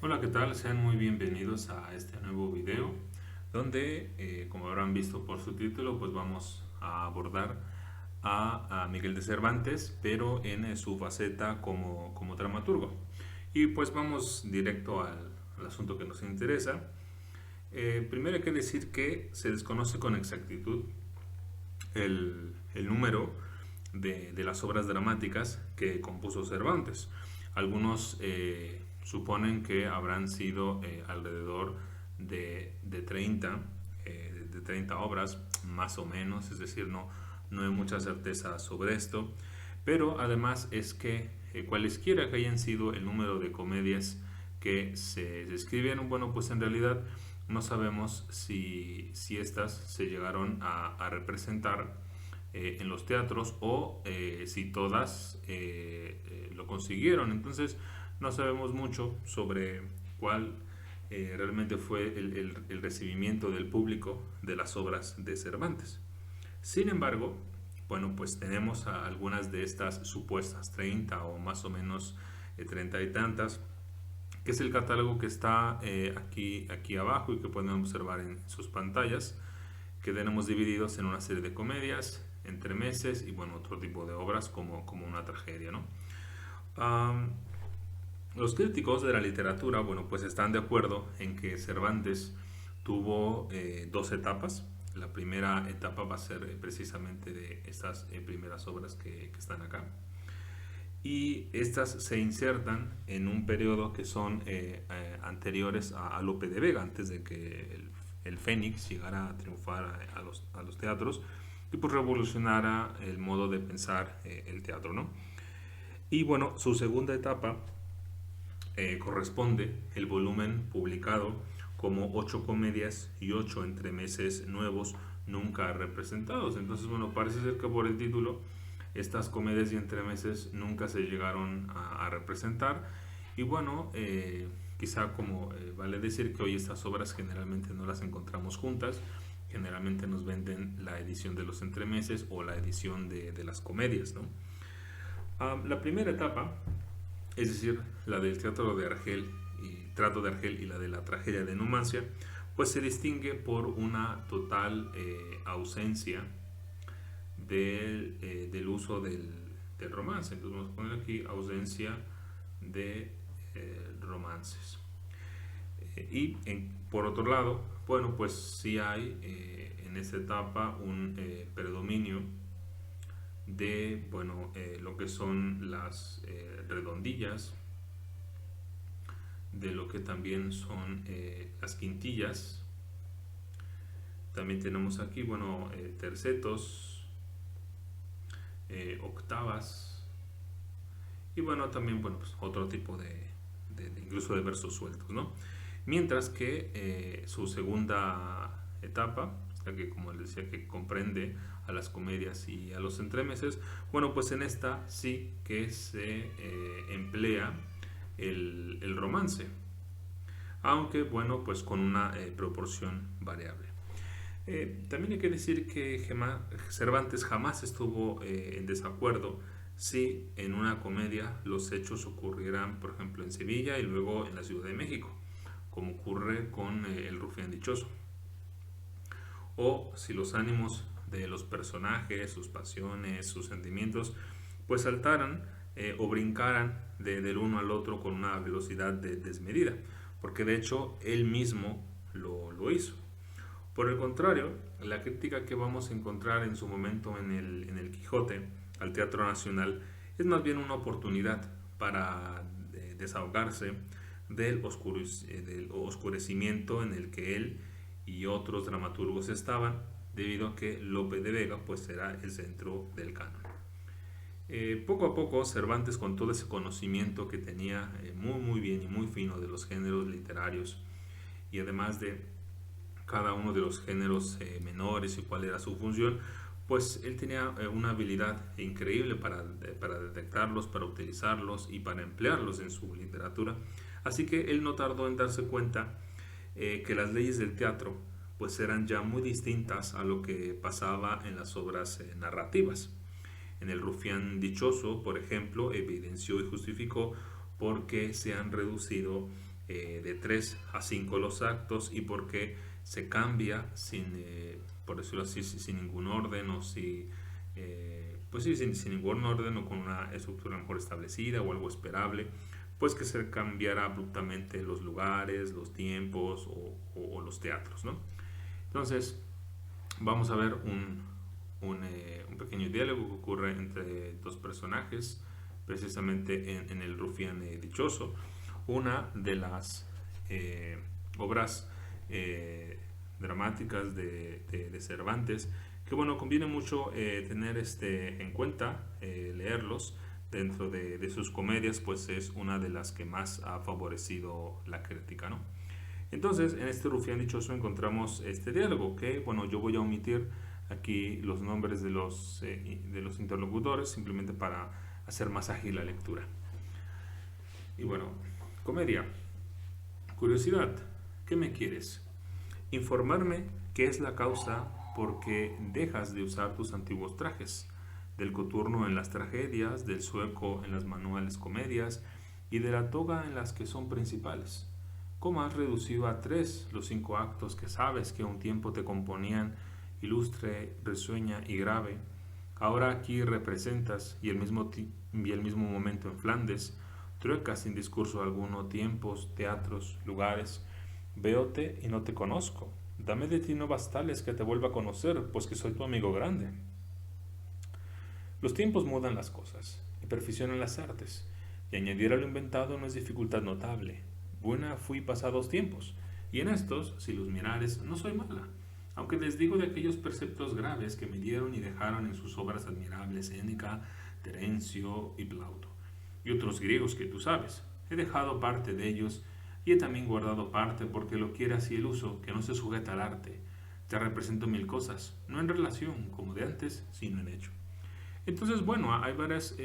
Hola, ¿qué tal? Sean muy bienvenidos a este nuevo video donde, como habrán visto por su título, pues vamos a abordar a Miguel de Cervantes, pero en su faceta como dramaturgo. Y pues vamos directo al asunto que nos interesa. Primero hay que decir que se desconoce con exactitud el número de las obras dramáticas que compuso Cervantes. Algunos suponen que habrán sido alrededor de 30, de 30 obras, más o menos, es decir, no hay mucha certeza sobre esto, pero además es que cualesquiera que hayan sido el número de comedias que se escribieron, bueno, pues en realidad no sabemos si estas se llegaron a representar en los teatros o si todas lo consiguieron. Entonces no sabemos mucho sobre cuál realmente fue el recibimiento del público de las obras de Cervantes. Sin embargo, bueno, pues tenemos algunas de estas supuestas 30 o más o menos 30 y tantas, que es el catálogo que está aquí abajo y que pueden observar en sus pantallas, que tenemos divididos en una serie de comedias, entremeses y bueno, otro tipo de obras como una tragedia, ¿no? Um, los críticos de la literatura, bueno, pues están de acuerdo en que Cervantes tuvo dos etapas. La primera etapa va a ser precisamente de estas primeras obras que están acá. Y estas se insertan en un periodo que son anteriores a Lope de Vega, antes de que el Fénix llegara a triunfar a los teatros y pues revolucionara el modo de pensar el teatro, ¿no? Y bueno, su segunda etapa corresponde el volumen publicado como 8 comedias y 8 entremeses nuevos nunca representados. Entonces, bueno, parece ser que por el título estas comedias y entremeses nunca se llegaron a representar. Y bueno, quizá como vale decir que hoy estas obras generalmente no las encontramos juntas, generalmente nos venden la edición de los entremeses o la edición de las comedias, ¿no? La primera etapa, es decir, la del teatro de Argel y trato de Argel y la de la tragedia de Numancia, pues se distingue por una total ausencia del uso del romance. Entonces vamos a poner aquí ausencia de romances. Por otro lado, bueno, pues sí hay en esta etapa un predominio de, bueno, lo que son las redondillas, de lo que también son las quintillas. También tenemos aquí, bueno, tercetos, octavas y bueno, también, bueno, pues otro tipo incluso de versos sueltos, ¿no? Mientras que su segunda etapa, que como les decía, que comprende a las comedias y a los entremeses, bueno, pues en esta sí que se emplea el romance, aunque bueno, pues con una proporción variable. También hay que decir que Cervantes jamás estuvo en desacuerdo si en una comedia los hechos ocurrieran, por ejemplo, en Sevilla y luego en la Ciudad de México, como ocurre con El Rufián Dichoso, o si los ánimos de los personajes, sus pasiones, sus sentimientos, pues saltaran o brincaran del uno al otro con una velocidad desmedida, porque de hecho él mismo lo hizo. Por el contrario, la crítica que vamos a encontrar en su momento en el Quijote al Teatro Nacional es más bien una oportunidad para desahogarse del oscurecimiento en el que él y otros dramaturgos estaban, debido a que Lope de Vega pues era el centro del canon. Poco a poco Cervantes, con todo ese conocimiento que tenía muy bien y muy fino de los géneros literarios y además de cada uno de los géneros menores y cuál era su función, pues él tenía una habilidad increíble para detectarlos, para utilizarlos y para emplearlos en su literatura. Así que él no tardó en darse cuenta que las leyes del teatro pues eran ya muy distintas a lo que pasaba en las obras narrativas. En El Rufián Dichoso, por ejemplo, evidenció y justificó por qué se han reducido de 3 a 5 los actos y por qué se cambia sin, por decirlo así, sin ningún orden o pues sí, sin ningún orden o con una estructura mejor establecida o algo esperable, pues que se cambiara abruptamente los lugares, los tiempos o los teatros, ¿no? Entonces, vamos a ver un pequeño diálogo que ocurre entre dos personajes, precisamente en el Rufián Dichoso, una de las obras dramáticas de Cervantes, que bueno, conviene mucho tener en cuenta, leerlos dentro de sus comedias, pues es una de las que más ha favorecido la crítica, ¿no? Entonces, en este Rufián Dichoso encontramos este diálogo que, bueno, yo voy a omitir aquí los nombres de los interlocutores simplemente para hacer más ágil la lectura. Y bueno, comedia. Curiosidad, ¿qué me quieres? Informarme qué es la causa por qué dejas de usar tus antiguos trajes, del coturno en las tragedias, del sueco en las manuales comedias y de la toga en las que son principales. ¿Cómo has reducido a 3 los 5 actos que sabes que a un tiempo te componían ilustre, risueña y grave? Ahora aquí representas y el mismo momento en Flandes, truecas sin discurso alguno tiempos, teatros, lugares. Véote y no te conozco. Dame de ti nuevas tales que te vuelva a conocer, pues que soy tu amigo grande. Los tiempos mudan las cosas y perfeccionan las artes, y añadir a lo inventado no es dificultad notable. Buena fui pasados tiempos, y en estos, si los mirares, no soy mala, aunque les digo de aquellos preceptos graves que me dieron y dejaron en sus obras admirables Séneca, Terencio y Plauto, y otros griegos que tú sabes. He dejado parte de ellos, y he también guardado parte porque lo quiere así el uso, que no se sujeta al arte. Te represento 1000 cosas, no en relación, como de antes, sino en hecho. Entonces, bueno, hay varias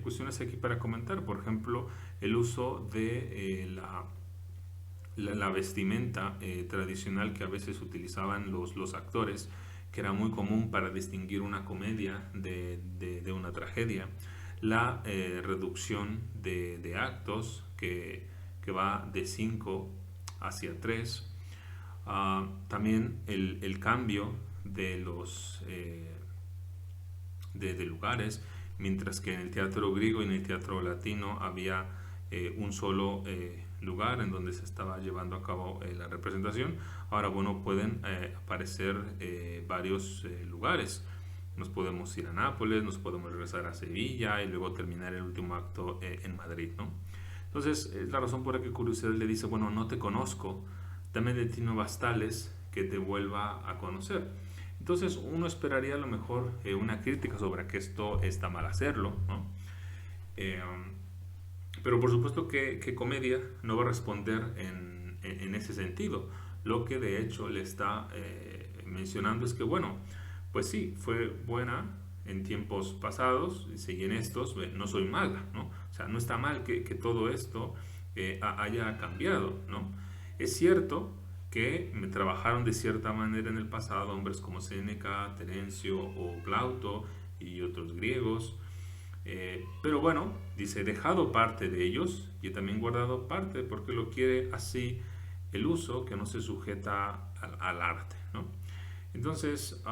cuestiones aquí para comentar. Por ejemplo, el uso de la vestimenta tradicional que a veces utilizaban los actores, que era muy común para distinguir una comedia de una tragedia. La reducción de actos que va de 5 hacia 3. También el cambio de los de lugares, mientras que en el teatro griego y en el teatro latino había un solo lugar en donde se estaba llevando a cabo la representación. Ahora, bueno, pueden aparecer varios lugares. Nos podemos ir a Nápoles, nos podemos regresar a Sevilla y luego terminar el último acto en Madrid, ¿no? Entonces, es la razón por la que Curiosidad le dice, bueno, no te conozco, dame de ti nuevas tales que te vuelva a conocer. Entonces, uno esperaría a lo mejor una crítica sobre que esto está mal hacerlo, ¿no? Pero por supuesto que comedia no va a responder en ese sentido. Lo que de hecho le está mencionando es que, bueno, pues sí, fue buena en tiempos pasados, y en estos no soy mala, ¿no? O sea, no está mal que todo esto haya cambiado, ¿no? Es cierto que me trabajaron de cierta manera en el pasado hombres como Séneca, Terencio o Plauto y otros griegos, pero bueno, dice, he dejado parte de ellos y he también guardado parte porque lo quiere así el uso que no se sujeta al arte, ¿no? Entonces,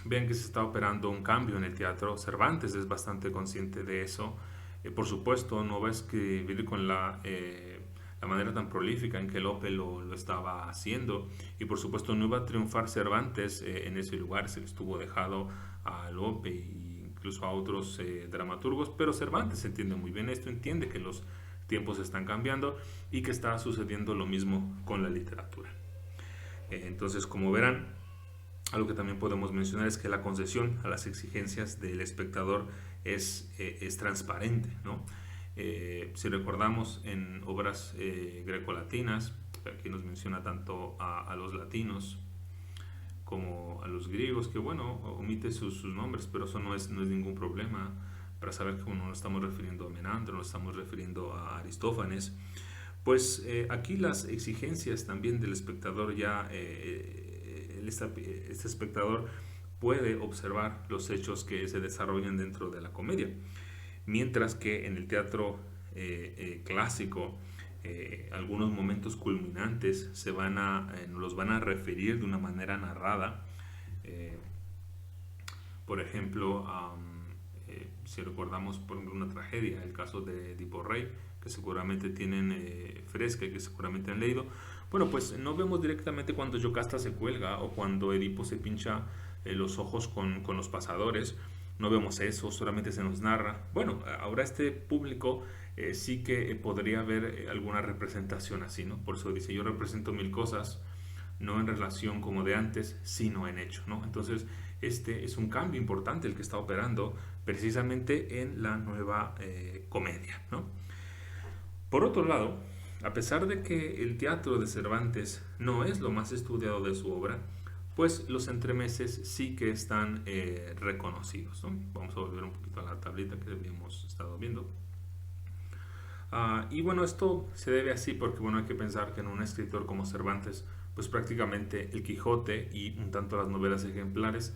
vean que se está operando un cambio en el teatro. Cervantes es bastante consciente de eso. Por supuesto, no va a escribir con la manera tan prolífica en que Lope lo estaba haciendo. Y por supuesto, no iba a triunfar Cervantes en ese lugar. Se le estuvo dejado a Lope e incluso a otros dramaturgos. Pero Cervantes entiende muy bien esto, entiende que los tiempos están cambiando y que está sucediendo lo mismo con la literatura. Entonces, como verán, algo que también podemos mencionar es que la concesión a las exigencias del espectador es transparente, ¿no? Si recordamos en obras grecolatinas, aquí nos menciona tanto a los latinos como a los griegos, que bueno, omite sus nombres, pero eso no es ningún problema para saber que no nos estamos refiriendo a Menandro, nos estamos refiriendo a Aristófanes. Pues aquí las exigencias también del espectador ya, este espectador puede observar los hechos que se desarrollan dentro de la comedia. Mientras que en el teatro clásico algunos momentos culminantes nos los van a referir de una manera narrada. Eh, por ejemplo, si recordamos por ejemplo una tragedia, el caso de Edipo Rey, que seguramente tienen fresca y que seguramente han leído, bueno, pues no vemos directamente cuando Yocasta se cuelga o cuando Edipo se pincha los ojos con los pasadores, no vemos eso, solamente se nos narra. Bueno, ahora este público sí que podría haber alguna representación así, ¿no? Por eso dice, yo represento mil cosas, no en relación como de antes, sino en hecho, ¿no? Entonces, este es un cambio importante el que está operando precisamente en la nueva comedia, ¿no? Por otro lado, a pesar de que el teatro de Cervantes no es lo más estudiado de su obra, pues los entremeses sí que están reconocidos, ¿no? Vamos a volver un poquito a la tablita que habíamos estado viendo. Y bueno, esto se debe así porque bueno, hay que pensar que en un escritor como Cervantes, pues prácticamente el Quijote y un tanto las novelas ejemplares,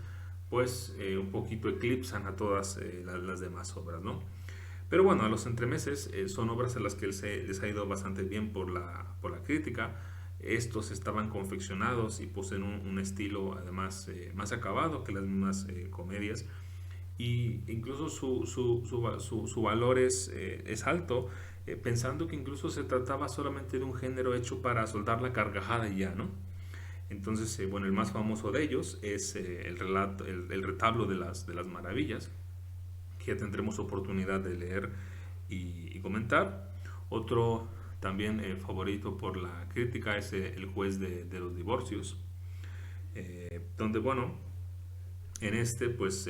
pues un poquito eclipsan a todas las demás obras, ¿no? Pero bueno, a los entremeses son obras a las que les ha ido bastante bien por la crítica. Estos estaban confeccionados y poseen un estilo además más acabado que las mismas comedias. Y incluso su valor es alto, pensando que incluso se trataba solamente de un género hecho para soltar la carcajada y ya, ¿no? Entonces, bueno, el más famoso de ellos es el retablo de las maravillas, que ya tendremos oportunidad de leer y comentar. Otro también favorito por la crítica es el juez de los divorcios, donde, bueno, en este, pues,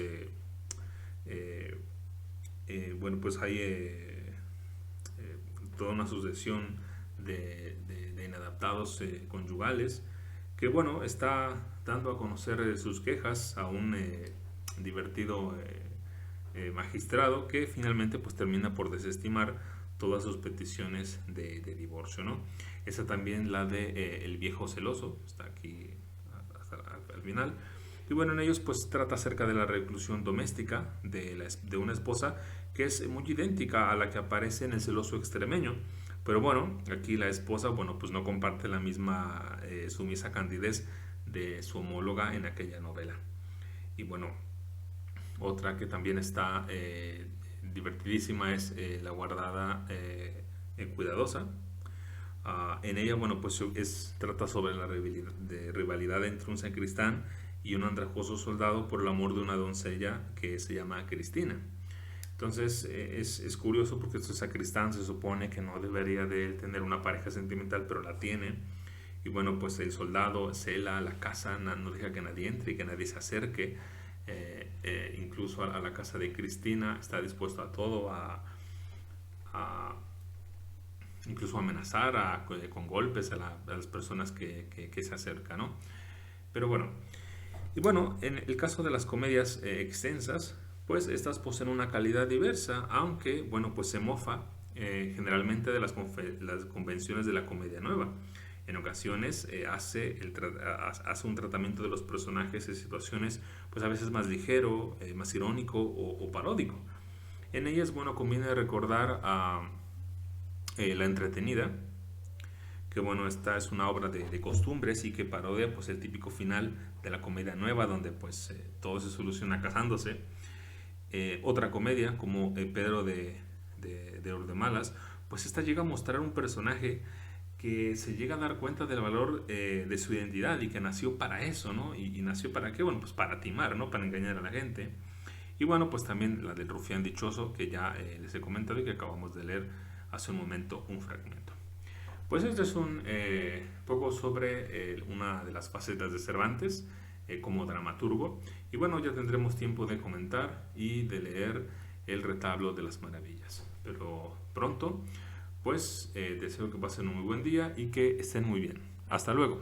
bueno, pues hay toda una sucesión de inadaptados conyugales que, bueno, está dando a conocer sus quejas a un divertido magistrado que finalmente pues termina por desestimar todas sus peticiones de divorcio, ¿no? Esa también la de El viejo celoso, está aquí hasta al final. Y bueno, en ellos pues trata acerca de la reclusión doméstica de una esposa que es muy idéntica a la que aparece en El celoso extremeño. Pero bueno, aquí la esposa, bueno, pues no comparte la misma sumisa candidez de su homóloga en aquella novela. Y bueno, otra que también está divertidísima es La guardada cuidadosa. En ella, bueno, pues trata sobre la rivalidad entre un sacristán y un andrajoso soldado por el amor de una doncella que se llama Cristina. Entonces es curioso porque este sacristán se supone que no debería de tener una pareja sentimental, pero la tiene. Y bueno, pues el soldado cela la casa, no deja que nadie entre y que nadie se acerque. Incluso a la casa de Cristina está dispuesto a todo, incluso a amenazar con golpes a las personas que se acercan, ¿no? Pero bueno, y bueno, en el caso de las comedias extensas, pues estas poseen una calidad diversa, aunque, bueno, pues se mofa generalmente de las convenciones de la comedia nueva. En ocasiones hace un tratamiento de los personajes en situaciones, pues a veces más ligero, más irónico o paródico. En ellas, bueno, conviene recordar a La Entretenida, que bueno, esta es una obra de costumbres y que parodia pues el típico final de la comedia nueva donde pues todo se soluciona casándose. Otra comedia como Pedro de Ordemalas, pues esta llega a mostrar un personaje que se llega a dar cuenta del valor de su identidad y que nació para eso, ¿no? Y nació para qué, bueno, pues para timar, ¿no? Para engañar a la gente. Y bueno, pues también la del rufián dichoso que ya les he comentado y que acabamos de leer hace un momento un fragmento. Pues esto es un poco sobre una de las facetas de Cervantes como dramaturgo. Y bueno, ya tendremos tiempo de comentar y de leer el retablo de las maravillas. Pero pronto, pues deseo que pasen un muy buen día y que estén muy bien. Hasta luego.